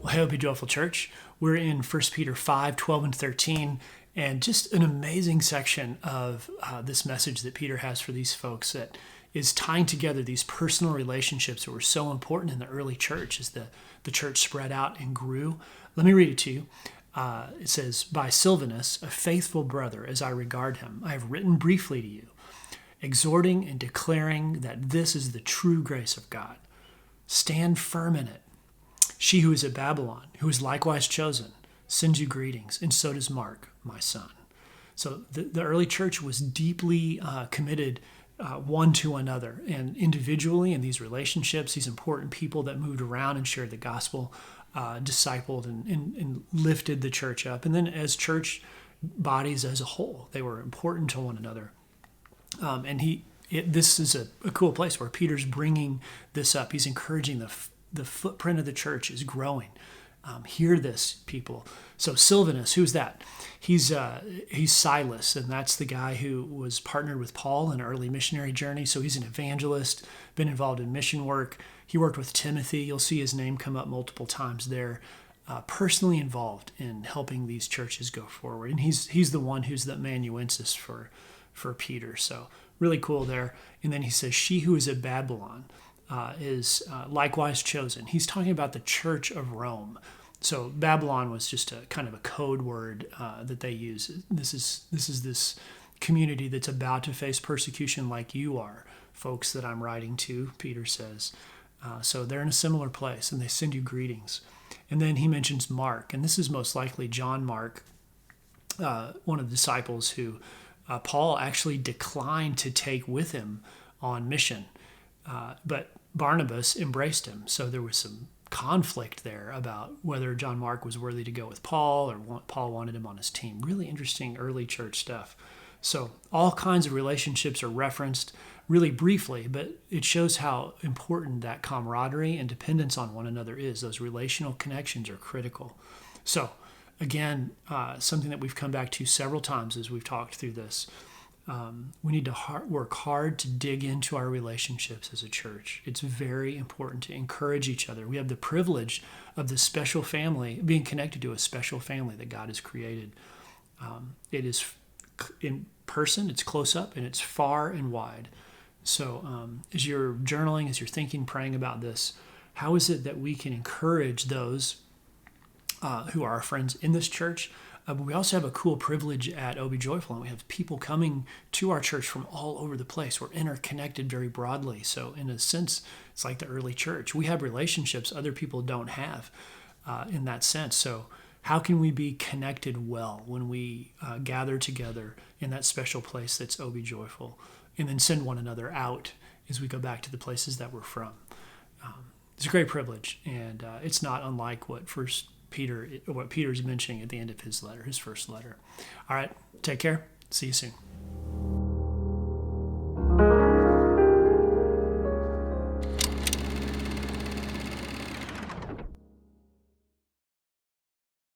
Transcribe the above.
Well, hey, Be Joyful Church. We're in 1 Peter 5, 12 and 13, and just an amazing section of this message that Peter has for these folks that is tying together these personal relationships that were so important in the early church as the church spread out and grew. Let me read it to you. It says, "By Silvanus, a faithful brother, as I regard him, I have written briefly to you, exhorting and declaring that this is the true grace of God. Stand firm in it. She who is at Babylon, who is likewise chosen, sends you greetings, and so does Mark, my son." So the early church was deeply committed one to another, and individually in these relationships, these important people that moved around and shared the gospel, discipled and lifted the church up. And then as church bodies as a whole, they were important to one another. This is a cool place where Peter's bringing this up. He's encouraging the footprint of the church is growing. Hear this, people. So Silvanus, who's that? He's Silas, and that's the guy who was partnered with Paul in an early missionary journey. So he's an evangelist, been involved in mission work. He worked with Timothy. You'll see his name come up multiple times there. Personally involved in helping these churches go forward, and he's the one who's the amanuensis for Peter. So really cool there. And then he says, "She who is at Babylon is likewise chosen." He's talking about the Church of Rome. So Babylon was just a kind of a code word that they use. This is this community that's about to face persecution like you are, folks that I'm writing to, Peter says. So they're in a similar place, and they send you greetings. And then he mentions Mark, and this is most likely John Mark, one of the disciples who Paul actually declined to take with him on mission. But Barnabas embraced him. So there was some conflict there about whether John Mark was worthy to go with Paul or Paul wanted him on his team. Really interesting early church stuff. So all kinds of relationships are referenced really briefly, but it shows how important that camaraderie and dependence on one another is. Those relational connections are critical. So again, something that we've come back to several times as we've talked through this. We need to work hard to dig into our relationships as a church. It's very important to encourage each other. We have the privilege of this special family, being connected to a special family that God has created. It is in person, it's close up, and it's far and wide. So as you're journaling, as you're thinking, praying about this, how is it that we can encourage those who are our friends in this church? But we also have a cool privilege at OB Joyful, and we have people coming to our church from all over the place. We're interconnected very broadly. So in a sense, it's like the early church. We have relationships other people don't have in that sense. So how can we be connected well when we gather together in that special place that's OB Joyful, and then send one another out as we go back to the places that we're from? It's a great privilege, and it's not unlike what Peter's mentioning at the end of his letter, his first letter. All right, take care. See you soon.